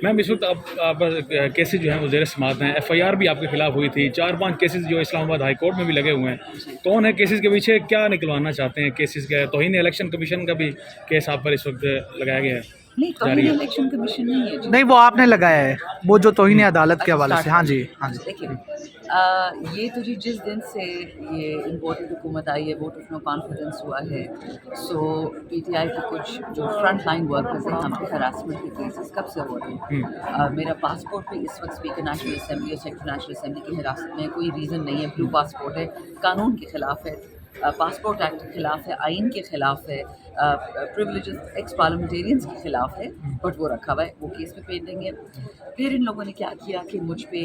میم اس وقت آپ کیسز جو ہیں وہ زیر سماعت ہیں، ایف آئی آر بھی آپ کے خلاف ہوئی تھی، 4-5 کیسز جو اسلام آباد ہائی کورٹ میں بھی لگے ہوئے ہیں، کون ہے کیسز کے پیچھے، کیا نکلوانا چاہتے ہیں کیسز کا؟ توہین الیکشن کمیشن کا بھی کیس آپ پر اس وقت لگایا گیا ہے، نہیں، توہین جاری ہے؟ الیکشن کمیشن نہیں ہے جی، نہیں وہ آپ نے لگایا ہے، وہ جو توہین عدالت کے حوالے سے. ہاں جی ہاں جی. دیکھیں یہ تو جی جس دن سے یہ امپورٹڈ حکومت آئی ہے، ووٹ آف نو کانفیڈنس ہوا ہے، سو پی ٹی آئی کے کچھ جو فرنٹ لائن ورکرز ہیں ہم پہ ہراسمنٹ کے کیسز کب سے ہو رہے ہیں. میرا پاسپورٹ بھی اس وقت اسپیکر نیشنل اسمبلی اور سیکرٹری نیشنل اسمبلی کی حراست میں، کوئی ریزن نہیں ہے، بلو پاسپورٹ ہے، قانون کے خلاف ہے، پاسپورٹ ایکٹ کے خلاف ہے، آئین کے خلاف ہے، پریولیجز ایکس پارلیمنٹیرینس کے خلاف ہے، بٹ وہ رکھا ہوا ہے، وہ کیس بھی پینڈنگ ہے. پھر ان لوگوں نے کیا کیا کہ مجھ پہ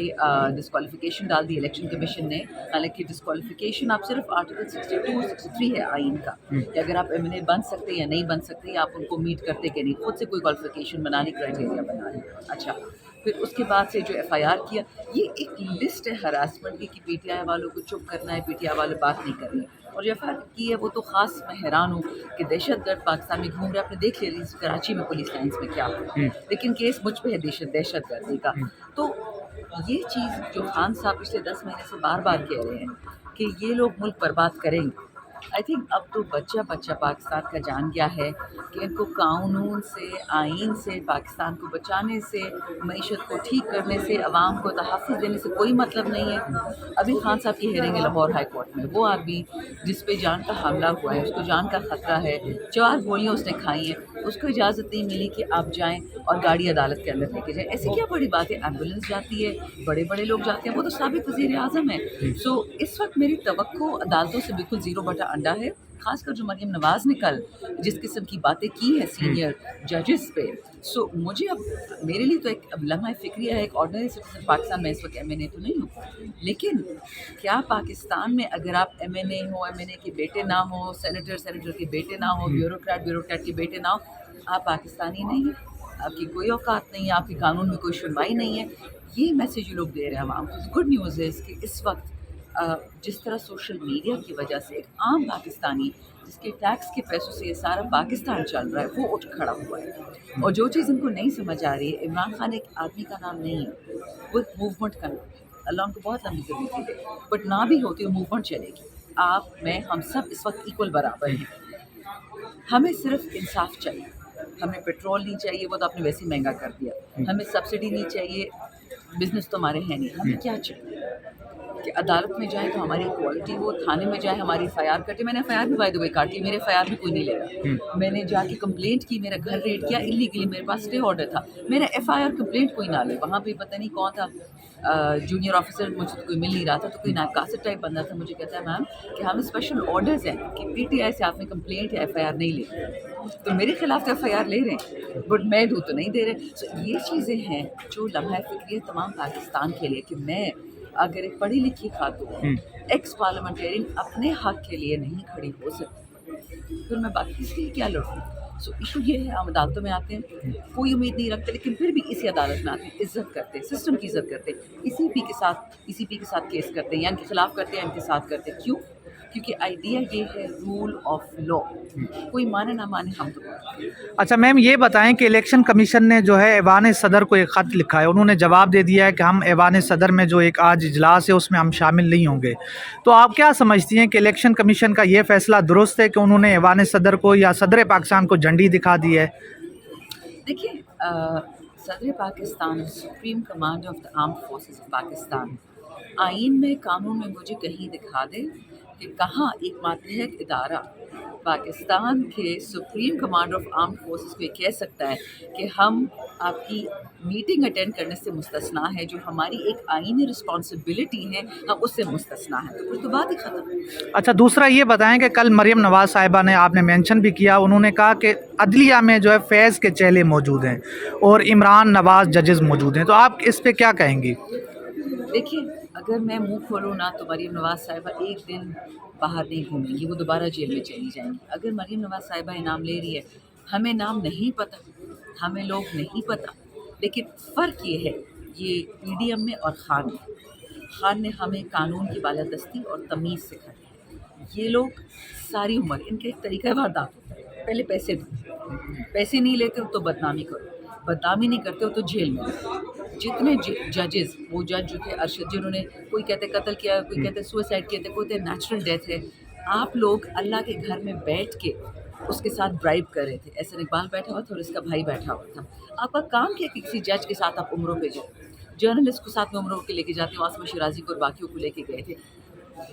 ڈسکوالیفیکیشن ڈال دی الیکشن کمیشن نے، حالانکہ ڈسکوالیفیکیشن آپ صرف آرٹیکل 62 63 ہے آئین کا کہ اگر آپ ایم این اے بن سکتے یا نہیں بن سکتے، آپ ان کو میٹ کرتے کہ نہیں، خود سے کوئی کوالیفیکیشن بنانی، کرائٹیریا بنانی. اچھا، پھر اس کے بعد سے جو ایف آئی آر کیا، یہ ایک لسٹ ہے ہراسمنٹ کی کہ پی ٹی آئی والوں کو چپ کرنا ہے، پی ٹی آئی والے بات نہیں کرنی. اور جو ایف آئی آر کی ہے وہ تو خاص میں حیران ہوں کہ دہشت گرد پاکستان میں گھوم رہے، آپ نے دیکھ لیا کراچی میں پولیس لائنس میں کیا ہوا، لیکن کیس مجھ پہ ہے دہشت گردی کا. تو یہ چیز جو خان صاحب پچھلے 10 مہینے سے بار بار کہہ رہے ہیں کہ یہ لوگ ملک برباد کریں گے، آئی تھنک اب تو بچہ بچہ پاکستان کا جان گیا ہے کہ ان کو قانون سے، آئین سے، پاکستان کو بچانے سے، معیشت کو ٹھیک کرنے سے، عوام کو تحفظ دینے سے کوئی مطلب نہیں ہے. ابھی خان صاحب کی ہیئرنگ ہے لاہور ہائی کورٹ میں، وہ آدمی جس پہ جان کا حملہ ہوا ہے، اس کو جان کا خطرہ ہے، 4 گولیاں اس نے کھائی ہیں، اس کو اجازت نہیں ملی کہ آپ جائیں اور گاڑی عدالت کے اندر لے کے جائیں. ایسی کیا بڑی بات ہے، ایمبولینس جاتی ہے، بڑے بڑے لوگ جاتے ہیں، وہ تو سابق وزیر اعظم ہے. سو اس وقت میری توقع عدالتوں سے بالکل 0/انڈا ہے، خاص کر جو مریم نواز نے کل جس قسم کی باتیں کی ہیں سینئر ججز پہ. سو مجھے اب میرے لیے تو ایک اب لمحہ فکریہ ہے، ایک آرڈنری سٹیزن پاکستان میں اس وقت ایم این اے تو نہیں ہوں، لیکن کیا پاکستان میں اگر آپ ایم این اے ہو، ایم این اے کے بیٹے نہ ہو، سینیٹر کے بیٹے نہ ہو، بیوروکریٹ کے بیٹے نہ ہو، آپ پاکستانی نہیں ہیں، آپ کی کوئی اوقات نہیں ہے، آپ کے قانون میں کوئی سنوائی نہیں ہے. یہ میسیج یہ لوگ دے رہے ہیں عوام کو. گڈ نیوز ہے کہ اس وقت جس طرح سوشل میڈیا کی وجہ سے ایک عام پاکستانی جس کے ٹیکس کے پیسوں سے یہ سارا پاکستان چل رہا ہے، وہ اٹھ کھڑا ہوا ہے. اور جو چیز ان کو نہیں سمجھ آ رہی ہے، عمران خان ایک آدمی کا نام نہیں ہے، وہ ایک موومنٹ کا نام ہے. اللہ ان کو بہت لمبی زندگی دے، بٹ نہ بھی ہوتی وہ موومنٹ چلے گی. آپ میں ہم سب اس وقت ایکول برابر ہیں. ہمیں صرف انصاف چاہیے، ہمیں پیٹرول نہیں چاہیے، وہ تو آپ نے ویسے مہنگا کر دیا. ہمیں سبسڈی نہیں چاہیے، بزنس تو ہمارے ہیں نہیں. ہمیں کیا چاہیے کہ عدالت میں جائیں تو ہماری کوالٹی ہو، تھانے میں جائیں ہماری ایف آئی آر کٹے. میں نے ایف آئی آر بھی بائی دا وے کاٹی، میرے ایف آئی آر بھی کوئی نہیں لے رہا. میں نے جا کے کمپلینٹ کی، میرا گھر ریڈ کیا انلیگلی، میرے پاس اسٹے آرڈر تھا، میرا ایف آئی آر کمپلینٹ کوئی نہ لے. وہاں پہ پتہ نہیں کون تھا جونیئر آفیسر، مجھے تو کوئی مل نہیں رہا تھا، تو کوئی نائب قاصد ٹائپ بندہ تھا، مجھے کہتا ہے میم کہ ہمیں اسپیشل آرڈرز ہیں کہ پی ٹی آئی سے آپ نے کمپلینٹ یا ایف آئی آر نہیں لی. تو میرے خلاف تو ایف آئی آر لے رہے ہیں، بٹ میں دوں تو نہیں دے رہے. سو یہ چیزیں ہیں جو لمحہ فکری ہے تمام پاکستان کے لیے کہ میں اگر ایک پڑھی لکھی خاتون ایکس پارلیمنٹیرین اپنے حق کے لیے نہیں کھڑی ہو سکتی، پھر میں باقی کس لیے کیا لڑوں. سو ایشو یہ ہے، ہم عدالتوں میں آتے ہیں، کوئی امید نہیں رکھتے، لیکن پھر بھی اسی عدالت میں آتے ہیں، عزت کرتے ہیں، سسٹم کی عزت کرتے ہیں، اسی پی کے ساتھ کیس کرتے ہیں، یا ان کے خلاف کرتے ہیں یا ان کے ساتھ کرتے ہیں. کیوں؟ کیونکہ آئیڈیا یہ ہے رول آف لا، کوئی مانے نہ مانے ہم تو. اچھا میم یہ بتائیں کہ الیکشن کمیشن نے جو ہے ایوان صدر کو ایک خط لکھا ہے، انہوں نے جواب دے دیا ہے کہ ہم ایوان صدر میں جو ایک آج اجلاس ہے اس میں ہم شامل نہیں ہوں گے. تو آپ کیا سمجھتی ہیں کہ الیکشن کمیشن کا یہ فیصلہ درست ہے کہ انہوں نے ایوان صدر کو یا صدر پاکستان کو جھنڈی دکھا دی ہے؟ دیکھیے، صدر Pakistan supreme commander of the armed forces of Pakistan, آئین میں، قانون میں مجھے کہیں دکھا دے کہ کہاں ایک ماتحت ادارہ پاکستان کے supreme commander of armed forces کو یہ کہہ سکتا ہے کہ ہم آپ کی میٹنگ اٹینڈ کرنے سے مستثنا ہے، جو ہماری ایک آئینی رسپانسبلٹی ہے، ہم اس سے مستثنا ہیں. تو پھر تو بات ہی ختم. اچھا دوسرا یہ بتائیں کہ کل مریم نواز صاحبہ نے، آپ نے مینشن بھی کیا، انہوں نے کہا کہ عدلیہ میں جو ہے فیض کے چہلے موجود ہیں اور عمران نواز ججز موجود ہیں، تو آپ اس پہ کیا کہیں گی؟ دیکھیے، اگر میں منہ کھولوں نا تو مریم نواز صاحبہ ایک دن باہر نہیں گھومیں گی، وہ دوبارہ جیل میں چلی جائیں گی. اگر مریم نواز صاحبہ انعام لے رہی ہے، ہمیں نام نہیں پتہ، ہمیں لوگ نہیں پتہ، لیکن فرق یہ ہے، یہ پی ڈی ایم میں اور خان نے ہمیں قانون کی بالادستی اور تمیز سکھائی ہے. یہ لوگ ساری عمر ان کا ایک طریقہ واردات ہوتا ہے पहले पैसे दो, पैसे नहीं लेते हो तो बदनामी करो, बदनामी नहीं करते हो तो जेल में रहो। जितने जजेस, वो जज जो थे अरशद, जिन्होंने कोई कहते कत्ल किया, कोई कहते सुसाइड किया था, कोई कहते नेचुरल डेथ है, आप लोग अल्लाह के घर में बैठ के उसके साथ ब्राइब कर रहे थे। एहसन इकबाल बैठा हुआ था और इसका भाई बैठा हुआ था। आपका काम क्या कि किसी जज के साथ आप उम्रों पे जाओ, जर्नलिस्ट को साथ में उम्रों के लेके जाते हो, आसमा शिराजी को और बाकियों को लेके गए थे।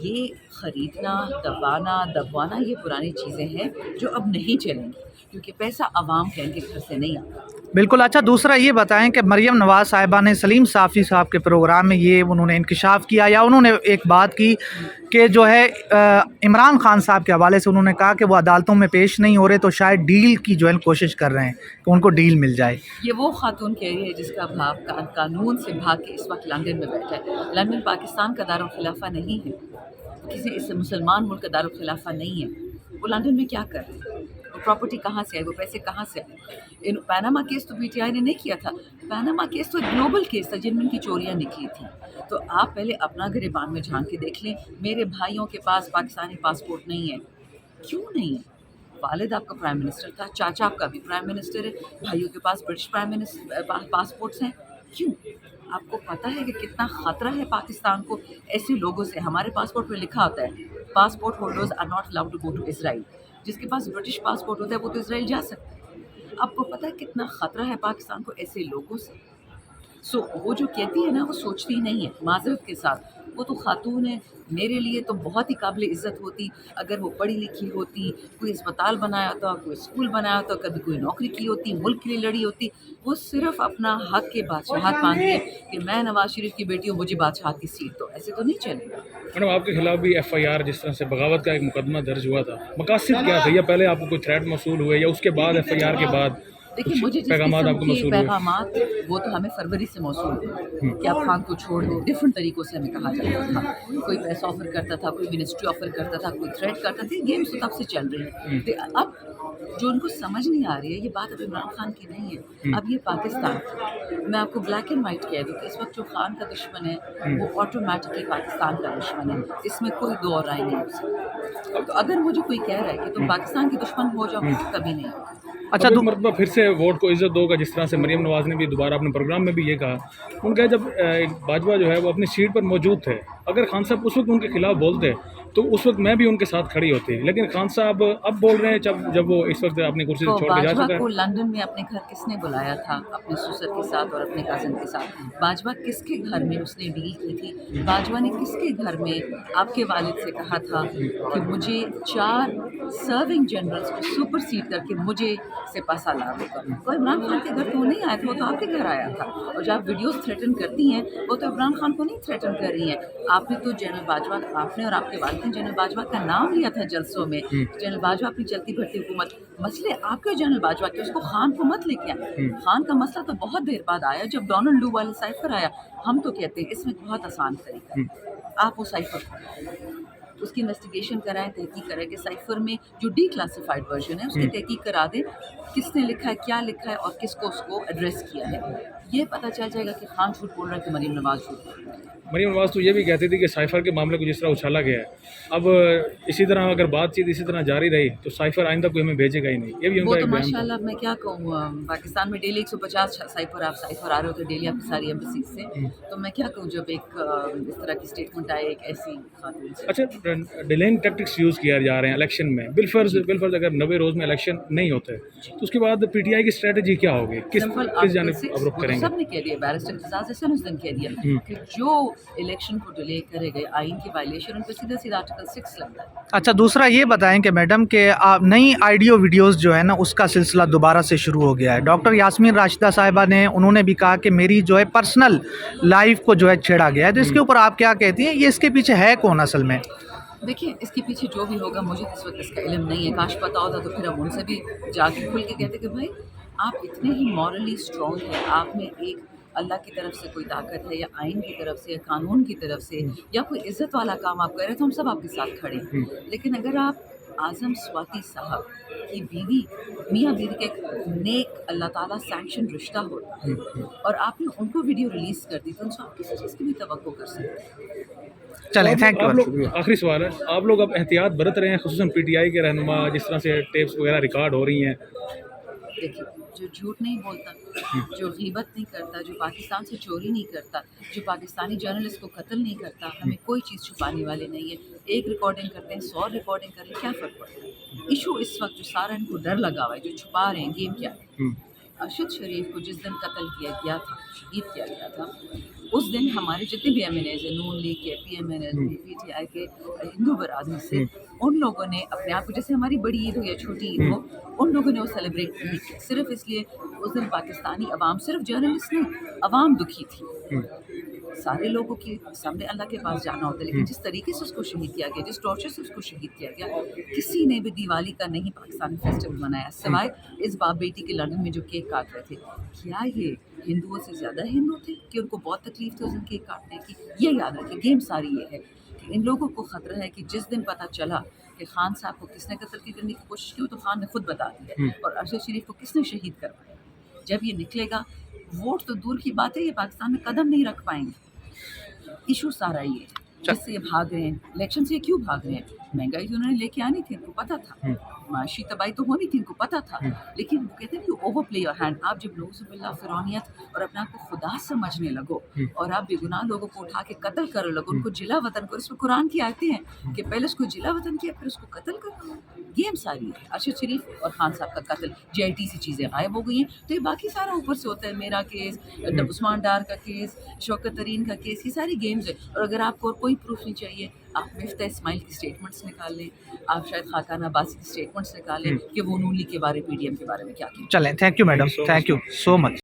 ये ख़रीदना, दबवाना ये पुरानी चीज़ें हैं जो अब नहीं चलेंगी, क्योंकि पैसा आवाम के इनके घर से नहीं आता। बिल्कुल। अच्छा, दूसरा ये बताएं कि मरियम नवाज़ साहिबा ने सलीम साफ़ी साहब के प्रोग्राम में ये उन्होंने इंकशाफ किया, या उन्होंने एक बात की कि जो है इमरान खान साहब के हवाले से उन्होंने कहा कि वो अदालतों में पेश नहीं हो रहे, तो शायद डील की जो है कोशिश कर रहे हैं कि उनको डील मिल जाए। ये वो खातून कह रही है जिसका बाप कानून से भाग के इस वक्त लंदन में बैठा है। लंदन पाकिस्तान का दारुल खिलाफा नहीं है, किसी इस मुसलमान मुल्क का दारुल खिलाफा नहीं है। वो लंदन में क्या कर रहे हैं, वो प्रॉपर्टी कहाँ से आई, वो पैसे कहाँ से आए। इन पैनामा केस तो पीटीआई ने नहीं किया था, पैनामा केस तो एक ग्लोबल केस था जिनमें की चोरियाँ निकली थी। तो आप पहले अपना गिरेबान में झांक के देख लें। मेरे भाइयों के पास पाकिस्तानी पासपोर्ट नहीं है, क्यों नहीं है? वालिद आपका प्राइम मिनिस्टर था, चाचा आपका भी प्राइम मिनिस्टर है, भाइयों के पास ब्रिटिश प्राइम मिनिस्टर पासपोर्ट्स हैं, क्यों? आपको पता है कि कितना ख़तरा है पाकिस्तान को ऐसे लोगों से। हमारे पासपोर्ट में लिखा होता है passport holders are not allowed to go to Israel. जिसके पास ब्रिटिश पासपोर्ट होता है वो तो इसराइल जा सकता है। आपको पता है कितना ख़तरा है पाकिस्तान को ऐसे लोगों से। वो जो कहती है ना, वो सोचती नहीं है। माज़रत के साथ, वो तो खातून है, मेरे लिए तो बहुत ही काबिल इज़्ज़त होती अगर वो पढ़ी लिखी होती, कोई अस्पताल बनाया होता, कोई स्कूल बनाया होता, कभी कोई नौकरी की होती, मुल्क के लिए लड़ी होती। वो सिर्फ अपना हक के बादशाहत मांगी है कि मैं नवाज शरीफ की बेटी हूँ, मुझे बादशाहत की सीट दो। ऐसे तो नहीं चलेगा। मैडम, आपके खिलाफ भी एफआईआर, जिस तरह से बगावत का एक मुकदमा दर्ज हुआ था, मकासद क्या थे? या पहले आपको कोई थ्रेट मौसूल हुए, या उसके बाद एफआईआर के बाद देखिए, मुझे जिस पैगाम किस्म आपको के मौसूल हुए? पैगामात, वो तो हमें फरवरी से मौसूल हुए कि आप खान को छोड़ दें। डिफरेंट तरीक़ों से हमें कहा जाता था, कोई पैसा ऑफ़र करता था, कोई मिनिस्ट्री ऑफ़र करता था, कोई थ्रेट करता था। गेम्स तो तब से चल रही है। अब जो उनको समझ नहीं आ रही है, ये बात अब इमरान खान की नहीं है, अब ये पाकिस्तान। मैं आपको ब्लैक एंड वाइट कह दूँ कि इस वक्त जो खान का दुश्मन है वो ऑटोमेटिकली पाकिस्तान का दुश्मन है, इसमें कोई दो और राय नहीं हो सकती। तो अगर मुझे कोई कह रहा है कि तुम पाकिस्तान के दुश्मन हो जाओ, कभी नहीं होगा। अच्छा, अब एक मरतबा फिर से वोट को इज्जत दोगा, जिस तरह से मरीम नवाज़ ने भी दोबारा अपने प्रोग्राम में भी ये कहा। उनका जब बाजवा जो है वो अपनी सीट पर मौजूद थे, अगर खान साहब उस वक्त उनके खिलाफ बोलते तो उस वक्त मैं भी उनके साथ खड़ी होती, लेकिन खान साहब अब बोल रहे हैं जब वो इस वक्त अपनी कुर्सी से तो छोड़ के जा बाजवा चुका को है। लंदन में अपने घर किसने बुलाया था, अपने ससुर के साथ और अपने कज़न के साथ? बाजवा किसके घर में उसने डील की थी? बाजवा ने किसके घर में आपके वालिद से कहा था कि मुझे 4 सर्विंग जनरल्स को सुपरसीड करके मुझे सिपा सालार होगा? वो इमरान खान के घर तो नहीं आया था, वो तो आपके घर आया था। और जब आप वीडियोस थ्रेटन करती हैं, वो तो इमरान खान को नहीं थ्रेटन कर रही हैं। आपने तो जनरल बाजवा, आपने और आपके वालिद ने जनरल बाजवा का नाम लिया था जलसों में। जनरल बाजवा अपनी चलती बढ़ती हुकूमत, मसले आपके जनरल बाजवा के, उसको खान को मत लेके आए। खान का मसला तो बहुत देर बाद आया, जब डोनाल्ड लू वाले साइफर आया। हम तो कहते हैं इसमें बहुत आसान तरीका है, आप वो साइफर उसकी इन्वेस्टिगेशन कराएं, तहकीक कराएं कि साइफर में जो डी क्लासिफाइड वर्जन है उसकी तहकीक करा दें, किसने लिखा है, क्या लिखा है और किसको उसको एड्रेस किया है। ये पता चल जाएगा कि खान झूठ बोल रहा है कि मरीम नवाज झूठ बोल रहा है। मरीम नवाज़ तो ये भी कहती थी कि साइफर के मामले को जिस तरह उछाला गया है, अब इसी तरह अगर बातचीत इसी तरह जारी रही तो साइफर आइंदा कोई हमें भेजेगा ही नहीं। ये भी वो उनका तो एक बयान था। माशाल्लाह, मैं क्या कहूँ, पाकिस्तान में डेली 150 साइफर आ रहे होते डेली आपकी सारी एम्बेसी से। तो मैं क्या कहूँ, जब एक इस तरह की स्टेटमेंट आए एक ऐसी खातून से। अच्छा, डिलेइंग टैक्टिक्स यूज़ किया जा रहे हैं इलेक्शन में। बिलफर्ज अगर 90 रोज़ में इलेक्शन नहीं होते तो उसके बाद पीटीआई की स्ट्रेटजी क्या होगी, किस जानिब अब रुख करेंगे? सब ने कह दिया, बैरिस्टर एजाज हसन उस दिन कह दिया कि जो इलेक्शन को डिले करेंगे, आइन की वायलेशन, उन पर सीधा सीधा आर्टिकल 6 लगता है। अच्छा, दूसरा ये बताएं कि मैडम कि आप नई ऑडियो वीडियोस जो है ना उसका सिलसिला दोबारा से शुरू हो गया है। डॉक्टर यास्मीन राशिदा साहिबा ने उन्होंने भी कहा कि मेरी जो है पर्सनल लाइफ को जो है छेड़ा गया है, तो इसके ऊपर आप क्या कहती हैं? ये इसके पीछे है कौन असल में? देखिए, इसके पीछे जो भी होगा, मुझे इस वक्त इसका इल्म नहीं है। काश पता होता तो फिर हम उनसे भी जाके खुल के कहते कि भाई आप इतने ही मॉरली स्ट्रॉन्ग हैं, आप में एक अल्लाह की तरफ से कोई ताकत है या आइन की तरफ से या कानून की तरफ से या कोई इज़्ज़त वाला काम आप कर रहे हैं, तो हम सब आपके साथ खड़े हैं। लेकिन अगर आप आज़म स्वाति साहब की बीवी मियाँ बीवी का एक नेक अल्लाह ताला सैंक्शन रिश्ता हो और आपने उनको वीडियो रिलीज़ कर दी तो उनसे आप किसी चीज़ की भी तवक्को कर सकते हैं। चलें, थैंक आप यू। लोग, आखिरी सवाल है, आप लोग अब एहतियात बरत रहे हैं, खुसूसन पीटीआई के रहनुमा, जिस तरह से टेप्स वगैरह रिकॉर्ड हो रही हैं? देखिए, जो झूठ नहीं बोलता, जो गीबत नहीं करता, जो पाकिस्तान से चोरी नहीं करता, जो पाकिस्तानी जर्नलिस्ट को कत्ल नहीं करता, हमें कोई चीज़ छुपाने वाले नहीं है। एक रिकॉर्डिंग करते हैं, 100 रिकॉर्डिंग करें, क्या फ़र्क पड़ता है? इशू इस वक्त जो सारा इनको डर लगा हुआ है, जो छुपा रहे हैं, गेम क्या है? अरशद शरीफ को जिस दिन कत्ल किया गया था, शहीद किया गया था, उस दिन हमारे जितने भी एमएनएज हैं, नून लीग के, पीएमएनएल के, पीटीआई के, हिंदू बरादरी से, उन लोगों ने अपने आप को, जैसे हमारी बड़ी ईद हो या छोटी ईद हो, उन लोगों ने वो सेलिब्रेट नहीं किया, सिर्फ इसलिए उस दिन पाकिस्तानी अवाम, सिर्फ जर्नलिस्ट नहीं, अवाम दुखी थी। सारे लोगों के सामने अल्लाह के पास जाना होता है, लेकिन जिस तरीके से उसको शहीद किया गया, जिस टॉर्चर से उसको शहीद किया गया, किसी ने भी दिवाली का नहीं पाकिस्तानी फेस्टिवल मनाया, सिवाय इस बाप बेटी के लंदन में जो केक काट रहे थे। क्या ये हिंदुओं से ज़्यादा हिंदू थे कि उनको बहुत तकलीफ थी उस दिन केक काटने की? ये याद रखिए, गेम सारी ये है कि इन लोगों को ख़तरा है कि जिस दिन पता चला कि खान साहब को किसने कत्ल करने की कोशिश की, तो खान ने खुद बता दिया, और अरशद शरीफ को किसने शहीद करवाया। जब ये निकलेगा, वोट तो दूर की बात है, ये पाकिस्तान में कदम नहीं रख पाएंगे। इशू सारा ये है जिससे ये भाग रहे हैं। इलेक्शन से क्यों भाग रहे हैं? महंगाई तो उन्होंने लेके आनी थी, इनको पता था, माशी तबाही तो होनी थी, इनको पता था, लेकिन वो कहते हैं कि ओवर प्ले योर हैंड। आप जब नौज़ुबिल्लाह फिरौनियत और अपने आप को खुदा समझने लगो और आप बेगुनाह लोगों को उठा के कत्ल करने लगो, उनको जिला वतन को, इसमें कुरान की आयतें हैं कि पहले उसको जिला वतन किया, फिर उसको कत्ल करो। गेम सारी है। अरशद शरीफ और खान साहब का कत्ल, JIT से चीज़ें गायब हो गई हैं, तो ये बाकी सारा ऊपर से होता है। मेरा केस, उस्मान डार का केस, शौकत तरीन का केस, ये सारी गेम्स है। और अगर आपको और कोई प्रूफ नहीं चाहिए, आप मिफ्ता इस्माइल की स्टेटमेंट्स निकाल लें, आप शायद खाकान अब्बासी की स्टेटमेंट्स निकाल लें कि वो नून लीग के बारे, PDM के बारे में क्या कहते हैं। चलें, thank you madam, thank you so much.